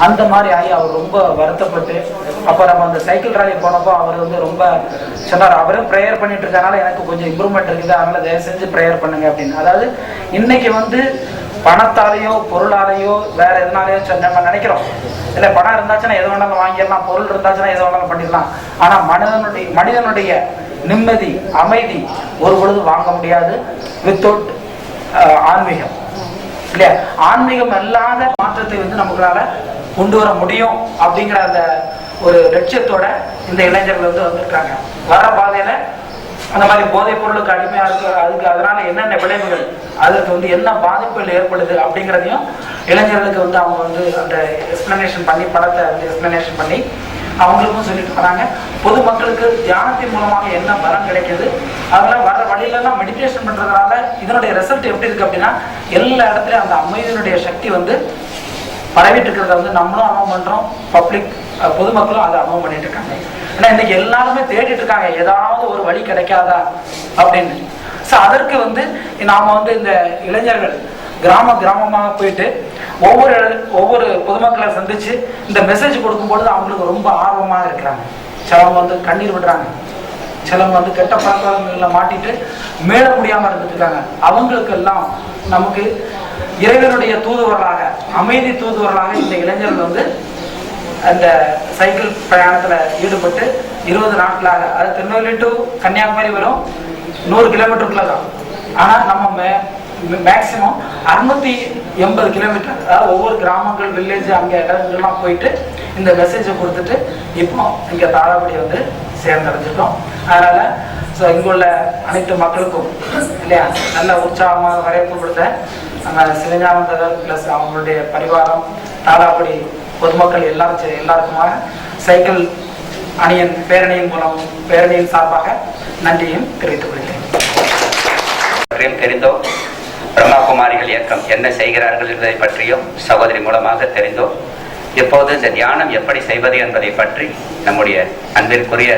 அந்த மாதிரி ஆகி அவர் ரொம்ப வருத்தப்பட்டு, அப்போ நம்ம அந்த சைக்கிள் ராலி போனப்போ அவர் வந்து ரொம்ப சொன்னார், அவரும் ப்ரேயர் பண்ணிட்டு இருக்கனால எனக்கு கொஞ்சம் இம்ப்ரூவ்மெண்ட் இருக்குது, அதனால தயவு செஞ்சு ப்ரேயர் பண்ணுங்க அப்படின்னு. அதாவது இன்னைக்கு வந்து பணத்தாலேயோ பொருளாலேயோ வேற எதனாலேயோ நம்ம நினைக்கிறோம், இல்லை பணம் இருந்தாச்சுன்னா எது வேணாலும் வாங்கிடலாம், பொருள் இருந்தாச்சுன்னா எது வேணாலும் பண்ணிடலாம். ஆனால் மனிதனுடைய நிம்மதி, அமைதி ஒரு பொழுது வாங்க முடியாது வித்தவுட் ஆன்மீகம், இல்லையா? ஆன்மீகம் இல்லாத மாற்றத்தை வந்து நமக்குளால கொண்டு வர முடியும் அப்படிங்கிற அந்த ஒரு லட்சியத்தோட இந்த இளைஞர்கள் வந்து வந்திருக்காங்க. வர பாதையில அந்த மாதிரி போதைப் பொருளுக்கு அடிமையா இருக்கு, அதனால என்னென்ன விளைவுகள், அதற்கு வந்து என்ன பாதிப்புகள் ஏற்படுது அப்படிங்கிறதையும் இளைஞர்களுக்கு வந்து அவங்க வந்து அந்த எக்ஸ்பிளனேஷன் பண்ணி, படத்தை வந்து எக்ஸ்பிளனேஷன் பண்ணி அவங்களுக்கும் சொல்லிட்டு வராங்க. பொதுமக்களுக்கு தியானத்தின் மூலமாக என்ன பலன் கிடைக்குது, அதெல்லாம் வர வழியிலலாம் மெடிடேஷன் பண்றதுனால இதனுடைய ரிசல்ட் எப்படி இருக்கு அப்படின்னா, எல்லா இடத்துலயும் அந்த அமைதியினுடைய சக்தி வந்து பரவிட்டு இருக்கிறத வந்து நம்மளும் அனுபவம் பண்றோம், பப்ளிக் பொதுமக்களும் அதை அனுபவம் பண்ணிட்டு இருக்காங்க. ஏன்னா இன்னைக்கு எல்லாருமே தேடிட்டு இருக்காங்க ஏதாவது ஒரு வழி கிடைக்காதா அப்படின்னு. ஸோ அதற்கு வந்து நாம வந்து இந்த இளைஞர்கள் கிராமமாக போயிட்டு ஒவ்வொரு பொதுமக்களை சந்திச்சு இந்த மெசேஜ் கொடுக்கும்பொழுது அவங்களுக்கு ரொம்ப ஆர்வமாக இருக்கிறாங்க. சிலவங்க வந்து கண்ணீர் விடுறாங்க, சிலவங்க வந்து கெட்ட பழக்கங்களில் மாட்டிட்டு மேல முடியாம இருந்துட்டு இருக்காங்க. அவங்களுக்கு எல்லாம் நமக்கு இறைவனுடைய தூதுவர்களாக, அமைதி தூதுவர்களாக இந்த இளைஞர்கள் வந்து அந்த சைக்கிள் பிரயாணத்துல ஈடுபட்டு 20 நாட்களாக, அது திருநெல்வேலி டு கன்னியாகுமரி வரும் 100 கிலோமீட்டருக்குள்ள தான். ஆனா நம்ம மேக்சிமம் 680 கிலோமீட்டர், அதாவது ஒவ்வொரு கிராமங்கள், வில்லேஜ், அங்க இடங்கள்லாம் போயிட்டு இந்த மெசேஜை கொடுத்துட்டு இப்போ இங்க தாராபடி வந்து சேர்ந்தடைஞ்சிட்டோம். அதனால இங்குள்ள அனைத்து மக்களுக்கும் இல்லையா நல்ல உற்சாகமாக வரவேற்பு கொடுத்த நம்ம சிவஞானந்தர் பிளஸ் அவங்களுடைய பரிவாரம், தாராபடி பொதுமக்கள் எல்லாருக்குமாக சைக்கிள் அணியின் பேரணியின் சார்பாக நன்றியும் தெரிவித்துக் கொள்கிறேன். தெரிந்தோம், பிரம்மகுமாரிகள் இயக்கம் என்ன செய்கிறார்கள் என்பதை பற்றியும் சகோதரி மூலமாக தெரிந்தோம். இப்போது இந்த தியானம் எப்படி செய்வது என்பதை பற்றி நம்முடைய அன்பிற்குரிய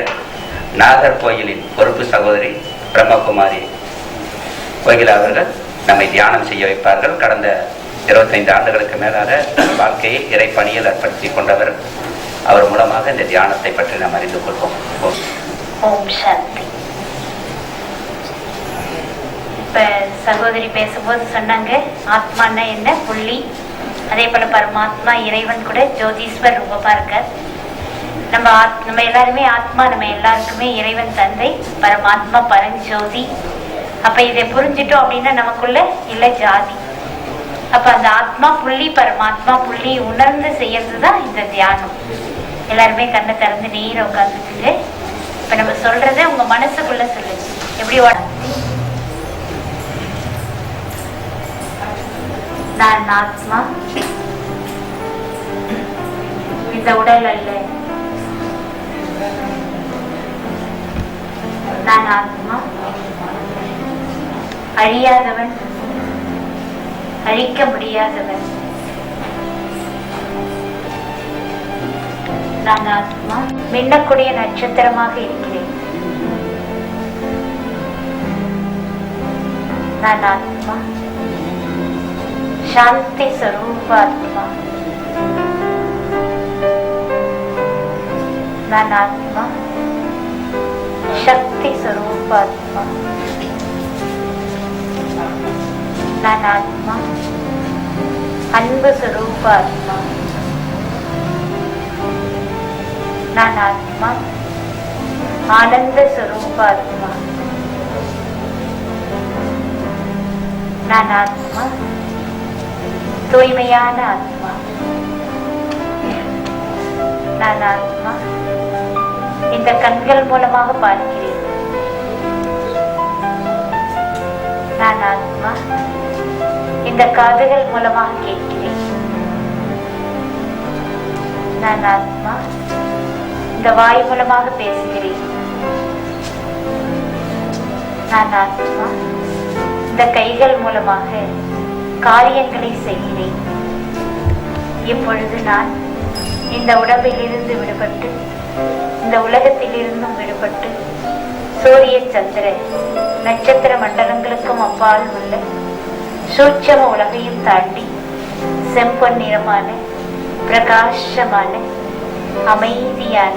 நாகர்கோயிலின் பொறுப்பு சகோதரி பிரம்மகுமாரி கோகிலா அவர்கள் நம்மை தியானம் செய்ய வைப்பார்கள். கடந்த 25 ஆண்டுகளுக்கு மேலாக வாழ்க்கையை இறைப்பணியில் அர்ப்பணித்துக் கொண்டவர். அவர் மூலமாக இந்த தியானத்தை பற்றி நாம் அறிந்து கொள்வோம். ஓம் சாந்தி. இப்ப சகோதரி பேசும்போது சொன்னாங்க, ஆத்மான்னா என்ன, புள்ளி. அதே போல பரமாத்மா இறைவன் கூட ஜோதீஸ்வர் ரூபமா இருக்கார். நம்ம எல்லாருமே ஆத்மா, நம்ம எல்லாருக்குமே இறைவன் தந்தை, பரமாத்மா பரஞ்சோதி. அப்ப இதை புரிஞ்சிட்டோம் அப்படின்னா நமக்குள்ள இல்ல ஜாதி. அப்ப அந்த ஆத்மா புள்ளி, பரமாத்மா புள்ளி உணர்ந்து செய்யறதுதான் இந்த தியானம். எல்லாருமே கண்ணை திறந்து நீர உட்காந்துட்டு இப்ப நம்ம சொல்றத உங்க மனசுக்குள்ள சொல்லுங்க. எப்படி நான் ஆத்மா, இந்த உடல் அல்ல. நான் ஆத்மா, அழியாதவன், அழிக்க முடியாதவன். நான் ஆத்மா, மின்னக்கூடிய நட்சத்திரமாக இருக்கிறேன். நான் ஆத்மா, சாந்தி ஸ்வரூப ஆத்மா. நான் ஆத்மா, சக்தி ஸ்வரூப ஆத்மா. நான் ஆத்மா, அன்பு ஸ்வரூப ஆத்மா. நான் ஆத்மா, ஆனந்த ஸ்வரூப ஆத்மா. நான் ஆத்மா, தூய்மையான ஆத்மா. நான் ஆத்மா, இந்த கண்கள் மூலமாக பார்க்கிறேன். நான் ஆத்மா, இந்த காதுகள் மூலமாக கேட்கிறேன். நான் ஆத்மா, இந்த வாய் மூலமாக பேசுகிறேன். நான் ஆத்மா, இந்த கைகள் மூலமாக காரியங்களை செய்கிறேன். இப்பொழுது நான் இந்த உடம்பிலிருந்து விடுபட்டு, இந்த உலகத்திலிருந்தும் விடுபட்டு, சூரிய சந்திர நட்சத்திர மண்டலங்களுக்கும் அப்பால் உள்ள சூட்சம உலகையும் தாண்டி செம்பொன் நிறமான பிரகாசமான அமைதியான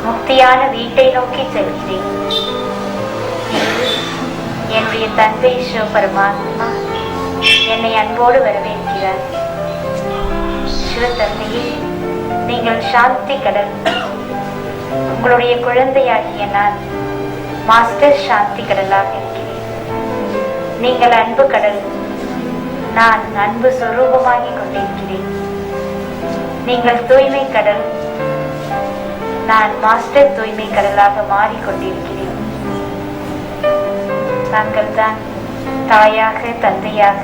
முக்தியான வீட்டை நோக்கி செல்கிறேன். என்னுடைய தந்தை சிவ பரமாத்மா என்னை அன்போடு வரவேற்கிறார். சிவ தந்தையே, நீங்கள் சாந்தி கடல். உங்களுடைய குழந்தையாகிய நான் மாஸ்டர் சாந்தி கடலாக இருக்கிறேன். நீங்கள் அன்பு கடல், நான் அன்பு சொரூபமாகி கொண்டிருக்கிறேன். நீங்கள் தூய்மை கடல், நான் மாஸ்டர் தூய்மை கடலாக மாறிக்கொண்டிருக்கிறேன். தாங்கள் தான் தாயாக, தந்தையாக,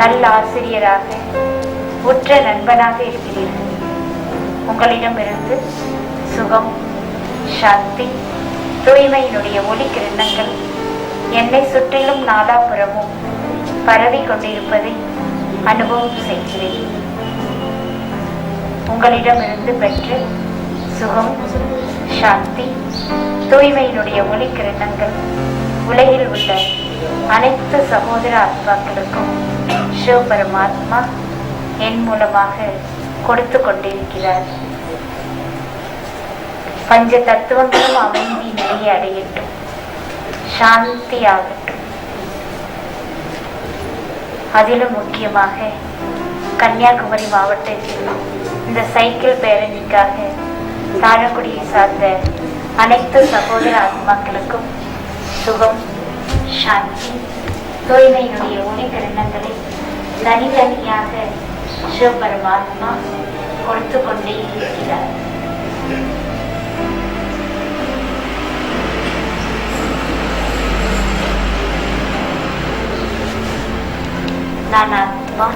நல்ல ஆசிரியராக, உற்ற நண்பனாக இருக்கிறீர்கள். உங்களிடமிருந்து சுகம், சாந்தி, தூய்மையினுடைய ஒளி கிரணங்கள் என்னை சுற்றிலும் நாலாபுறமும் பரவி கொண்டிருப்பதை அனுபவம் செய்கிறேன். உங்களிடமிருந்து பெற்று சுகம், சாந்தி, தூய்மையினுடைய ஒளி கிரணங்கள் உலகில் உள்ள அனைத்து சகோதர ஆத்மாக்களுக்கும் சிவ பரமாத்மா என் மூலமாக கொடுத்து கொண்டிருக்கிறார். பஞ்ச தத்துவங்களும் அமைதி நிலையை அடையட்டும், சாந்தி ஆகட்டும். அதிலும் முக்கியமாக கன்னியாகுமரி மாவட்டத்தில் இந்த சைக்கிள் பேரணிக்காக தாழக்குடியை சார்ந்த அனைத்து சகோதர ஆத்மாக்களுக்கும் சுகம், சாந்தி, தூய்மையினுடைய ஒளி கிரணங்களை தனித்தனியாக சிவ பரமாத்மா கொடுத்து கொண்டே இருக்கிறார். நான் ஆத்மா,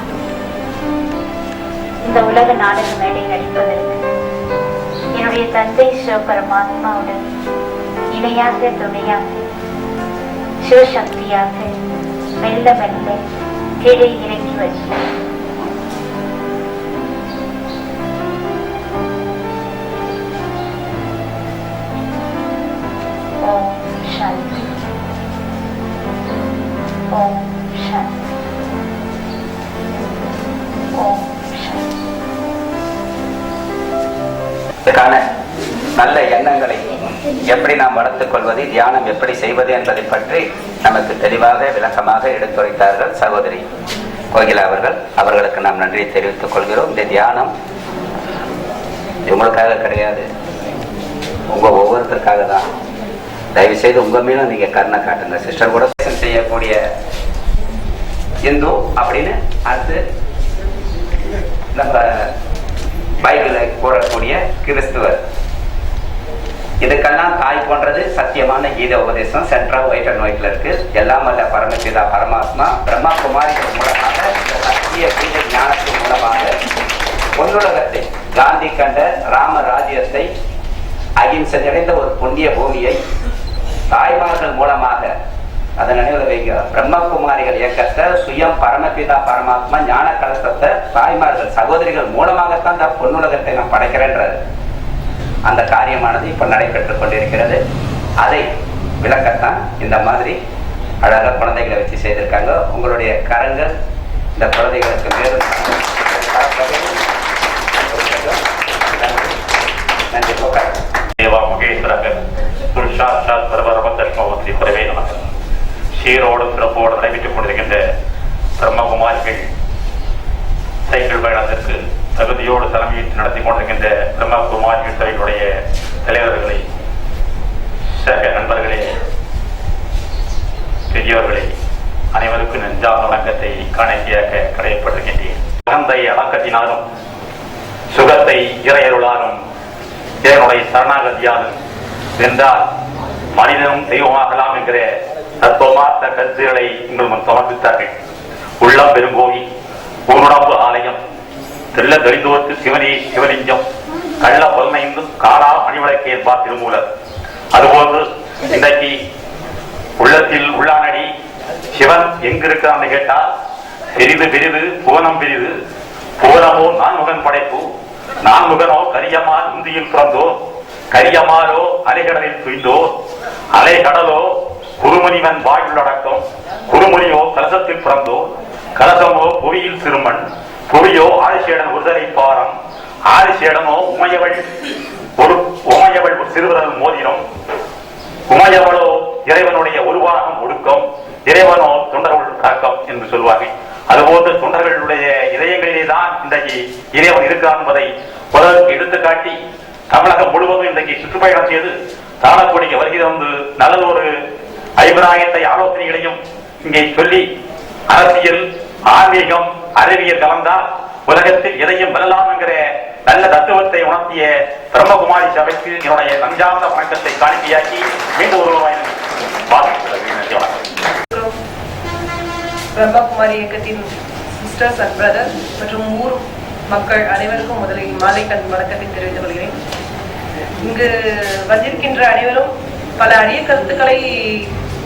இந்த உலக நாடக மேடை நடிப்பதற்கு என்னுடைய தந்தை சிவ பரமாத்மாவுடன் இணையாக, துணையாக, சிவசக்தியாக மெல்ல மெல்ல கீழே இறங்கி வருகிறேன். ஓம் சாந்தி, ஓம் சாந்தி, ஓம் சாந்தி. இதற்கான நல்ல எண்ணங்களை எப்படி நாம் வளர்த்துக் கொள்வது, தியானம் எப்படி செய்வது என்பதை பற்றி நமக்கு தெளிவாக விளக்கமாக எடுத்துரைத்தார்கள் சகோதரி கோகிலா அவர்கள். அவர்களுக்கு நாம் நன்றியை தெரிவித்துக் கொள்கிறோம். இந்த தியானம் உங்களுக்காக கிடையாது, உங்க ஒவ்வொருத்தருக்காக தான். தயவு செய்து உங்க மேலும் நீங்க கருணை காட்டுங்க. சிஸ்டர் கூட செய்யக்கூடிய இந்து அப்படின்னு அடுத்து நம்ம பைபிளை கூறக்கூடிய கிறிஸ்துவர், இதுக்கெல்லாம் தாய் போன்றது சத்தியமான கீத உபதேசம். சென்ட்ரா ஒயிட் அண்ட் ஒயிட்ல இருக்கு. எல்லாம் அல்ல பரமபிதா பரமாத்மா பிரம்மா குமாரிகள் மூலமாக சத்திய கீத ஞானத்தின் மூலமாக பொன்னுலகத்தை, காந்தி கண்ட ராம ராஜ்யத்தை, அகிம்சை நிறைந்த ஒரு புண்ணிய பூமியை தாய்மார்கள் மூலமாக, அதை நினைவில் வைக்க, பிரம்மகுமாரிகள் இயக்கத்தை, சுயம் பரமபிதா பரமாத்மா ஞான கலசத்தை தாய்மார்கள் சகோதரிகள் மூலமாகத்தான் இந்த பொன்னுலகத்தை நான் படைக்கிறேன்றது அந்த காரியமானது இப்ப நடைபெற்றுக் கொண்டிருக்கிறது. அதை விளக்கத்தான் இந்த மாதிரி அழகாக குழந்தைகளை வச்சு செய்திருக்காங்க. உங்களுடைய கரங்கள் இந்த குழந்தைகளுக்கு மேலும் நன்றி. தேவா மகேஸ்வரக புருஷாட்சாத் பரபரபந்தஷ்மவதி பரவே நமக. சீரோடு சிறப்போடு நடைபெற்றுக் கொண்டிருக்கின்ற பிரம்மகுமாரிகள் சைக்கிள் பயணத்திற்கு தகுதியோடு தலைமையேற்று நடத்தி கொண்டிருக்கின்ற பிரம்மகுமாரிகள் சபைகளுடைய தலைவர்களை, சக நண்பர்களே, பெரியவர்களே, அனைவருக்கும் வணக்கத்தை காணிக்கையாக கடையப்பட்டிருக்கின்றேன். அகந்தை அடக்கத்தினாலும் சுகத்தை இறையருளாலும் இறைவனுடைய சரணாகதியாலும் வென்றால் மனிதனும் தெய்வமாகலாம் என்கிற தத்துவமார்த்த கருத்துக்களை உங்கள் முன் சமர்ப்பித்தார்கள். உள்ளம் பெருங்கோவில், ஊனுடம்பு ஆலயம், தெல்ல தெரிந்தோர்க்கு சிவனே சிவலிங்கம், கள்ள பொல்மைந்தும் காலா மணிவிளக்கு என்பார் திருமூலர். அதுபோன்று இன்றைக்கு உள்ளத்தில் உள்ளானடி சிவன் எங்கிருக்கிறான்னு கேட்டால் பெரிது பெரிது புவனம் பெரிது, புவனமோ நான்முகன் படைப்பு, நான்முகனோ கரியமால் உந்தியில் பிறந்தோ, கரியமாலோ அலைகடலில் துய்ந்தோ, அலைகடலோ குருமுனிவன் வாயுள்ளடக்கம், குருமுனியோ கலசத்தில் பிறந்தோ, கலசமோ புவியில் சிறுமண், புவியோ ஆதிசேடன் ஒருதலை பாரம், ஆதிசேடனோ உமையவள் ஒரு சிறுவரல் மோதிரம், உமையவளோ இறைவனுடைய உருவாகம் ஒடுக்கம், இறைவனோ தொண்டர்கள் தாக்கம் என்று சொல்வார்கள். அதுபோன்று தொண்டர்களுடைய இதயங்களிலே தான் இன்றைக்கு இறைவன் இருக்கிறான் என்பதை உலகிற்கு எடுத்துக்காட்டி தமிழகம் முழுவதும் இன்றைக்கு சுற்றுப்பயணம் செய்து தானக்கூடிய வருகை வந்து நல்லதொரு அபிப்பிராயத்தை ஆலோசனைகளையும் இங்கே சொல்லி அரசியல் ஆன்மீகம் அறிவியல் கலந்தால் உலகத்தில் எதையும் வெல்லலாம் என்கிற நல்ல தத்துவத்தை உணர்த்திய பிரம்மகுமாரி சபைக்கு என்னுடைய நஞ்சார்ந்த வணக்கத்தை காணிக்கையாக்கி மீண்டும் ஒருவராய் பிரம்மகுமாரி இயக்கத்தின் சிஸ்டர்ஸ் அண்ட் பிரதர்ஸ் மற்றும் ஊர் மக்கள் அனைவருக்கும் முதலில் மாலை கண் வணக்கத்தை தெரிவித்துக் கொள்கிறேன். இங்கு வந்திருக்கின்ற அனைவரும் பல அரிய கருத்துக்களை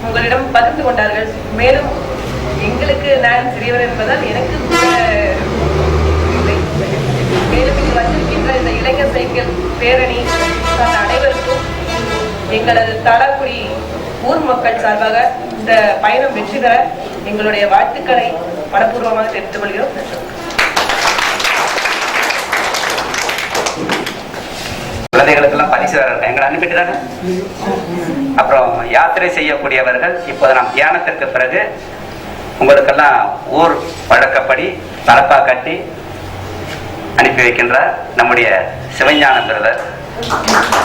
உங்களிடம் பகிர்ந்து கொண்டார்கள். மேலும் எங்களுக்கு நான் சிறியவர் என்பதால் எனக்கு மேலும் இங்கு வந்திருக்கின்ற இந்த இளைஞர் சைக்கிள் பேரணி அனைவருக்கும் எங்களது தலக்குடி ஊர் மக்கள் சார்பாக இந்த பயணம் வெற்றி பெற எங்களுடைய வாழ்த்துக்களை மனப்பூர்வமாக தெரிவித்துக் கொள்கிறோம். குழந்தைகளுக்கெல்லாம் பரிசு எங்களை அனுப்பிட்டுதாங்க. அப்புறம் யாத்திரை செய்யக்கூடியவர்கள் இப்போது நாம் தியானத்திற்கு பிறகு உங்களுக்கெல்லாம் ஊர் வழக்கப்படி தலப்பா கட்டி அனுப்பி வைக்கின்றார் நம்முடைய சிவஞான பிரதர்.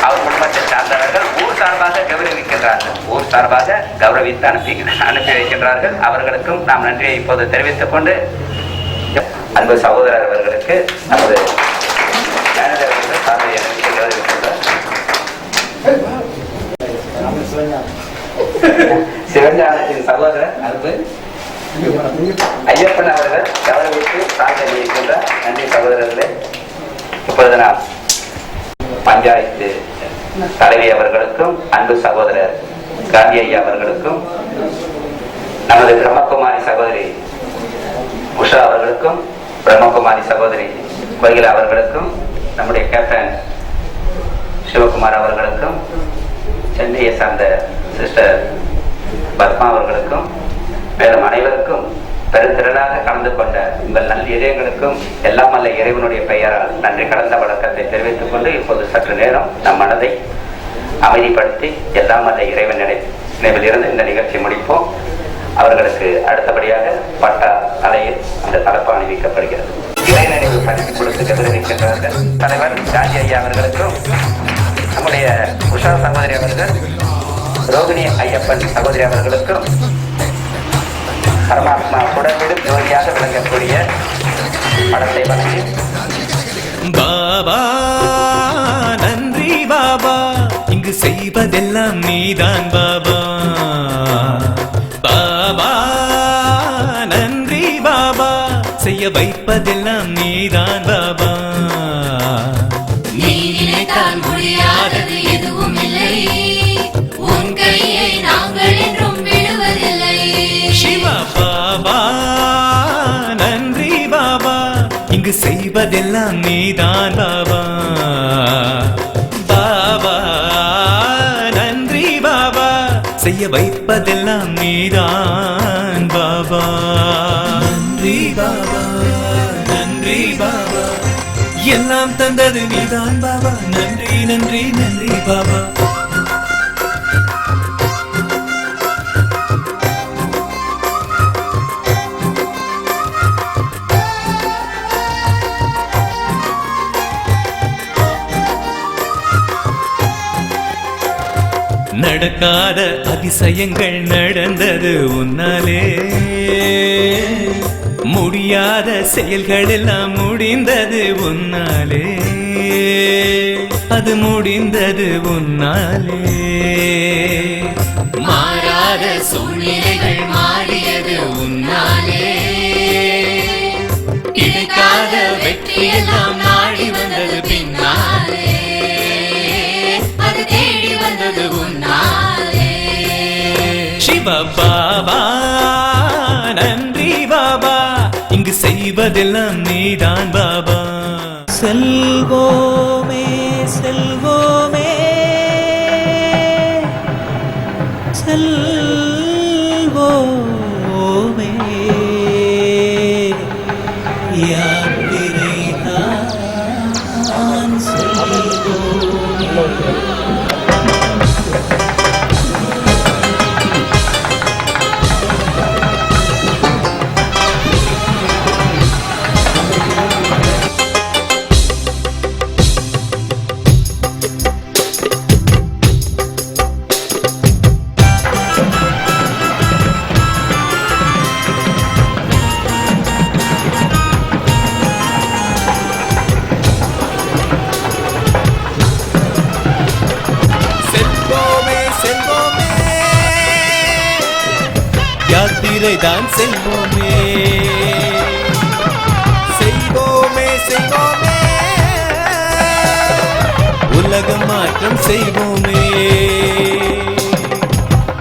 அவர் குடும்பத்தை சார்ந்தவர்கள் ஊர் சார்பாக கௌரவிக்கின்றார்கள், ஊர் சார்பாக கௌரவித்து அனுப்பி வைக்கின்றார்கள். அவர்களுக்கும் நாம் நன்றியை இப்போது தெரிவித்துக் கொண்டு அன்பு சகோதரர் அவர்களுக்கு நமது மேனேஜர் அவர்கள் சார்பை கௌரவிக்கின்றார். சிவஞானத்தின் சகோதரர் அன்பு ஐயப்பன் அவர்கள் கௌரவித்து சார்பை இருக்கின்றார். நன்றி சகோதரர்களே. இப்பொழுது நாம் பஞ்சாயத்து தலைவி அவர்களுக்கும் அன்பு சகோதரர் காந்தி ஐயா அவர்களுக்கும் நமது பிரம்மகுமாரி சகோதரி உஷா அவர்களுக்கும் பிரம்மகுமாரி சகோதரி கோகிலா அவர்களுக்கும் நம்முடைய கேப்டன் சிவகுமார் அவர்களுக்கும் சென்னையை சார்ந்த சிஸ்டர் பத்மா அவர்களுக்கும் மேலும் அனைவருக்கும் பெருந்திரளாக கலந்து கொண்ட உங்கள் நல் இதயங்களுக்கும் எல்லாம் அல்ல இறைவனுடைய பெயரால் நன்றி கலந்த வணக்கத்தை தெரிவித்துக் கொண்டு இப்போது சற்று நேரம் நம் மனதை அமைதிப்படுத்தி எல்லாம் அல்ல இறைவன் நினைவில் இருந்து இந்த நிகழ்ச்சி முடிப்போம். அவர்களுக்கு அடுத்தபடியாக பட்டா தலையில் அந்த தலப்பு அணிவிக்கப்படுகிறது. இறை நினைவு பரிசு கொடுத்து கௌரவிக்கின்றார்கள் தலைவர் காந்தி ஐயா அவர்களுக்கும் நம்முடைய உஷா சகோதரி அவர்கள் ரோகிணி ஐயப்பன் சகோதரி அவர்களுக்கும் பரமாத்மா உடன்விடும் ஜோதியாக விளங்கக்கூடிய படத்தை வழங்கி பாபா நன்றி பாபா, இங்கு செய்வதெல்லாம் நீதான் பாபா. பாபா நன்றி பாபா, செய்ய வைப்பதெல்லாம் நீதான் பாபா. நீ நினைத்தால் முடியாதது எதுவும் இல்லை, உன் கையை நாங்கள் என்றும் விடுவதில்லை. சிவா பாபா நன்றி பாபா, இங்கு செய்வதெல்லாம் நீதான் பாபா. பாபா நன்றி பாபா, செய்ய வைப்பதெல்லாம் நீதான் பாபா. நன்றி பாபா நன்றி பாபா, எல்லாம் தந்தது நீதான் பாபா. நன்றி நன்றி நன்றி பாபா. நடக்காத அதிசயங்கள் நடந்தது உன்னாலே, முடியாத செயல்கள் எல்லாம் முடிந்தது உன்னாலே, அது முடிந்தது உன்னாலே. மாறாத சூழ்நிலைகள் மாறியது உன்னாலே, கிடைக்காத வெற்றியெல்லாம் நாடி வந்தது பின்னாலே, அது தேடி வந்தது உன்னாலே. சிவ பாபா நன்றி பாபா, இங்கு செய்வதெல்லாம் நீதான் பாபா. செல்வோமே செல்வோமே செல்வோமே, யாத்திரை தான் செல்வோமே. யாத்திரை தான் செல்வோமே, செய்வோமே செய்வோமே, உலகம் மாற்றம் செய்வோமே.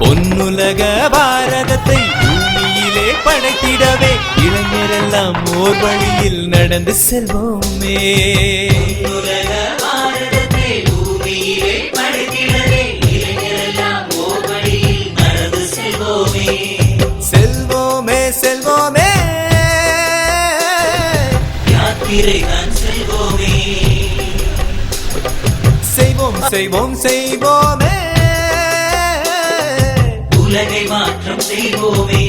பொன்னுலக பாரதத்தை பூமியிலே படைத்திடவே இளைஞரெல்லாம் ஓர் வழியில் நடந்து செல்வோமே. உலக பாரதத்தை பூமியிலே படைத்திடவே இளைஞரெல்லாம் ஓர் வழியில் நடந்து செல்வோமே. செல்வோமே செல்வோமே, யாத்திரை தான் செல்வோமே. செய்வோம் செய்வோம் செய்வோமே, உலகை மாற்றம் செய்வோமே.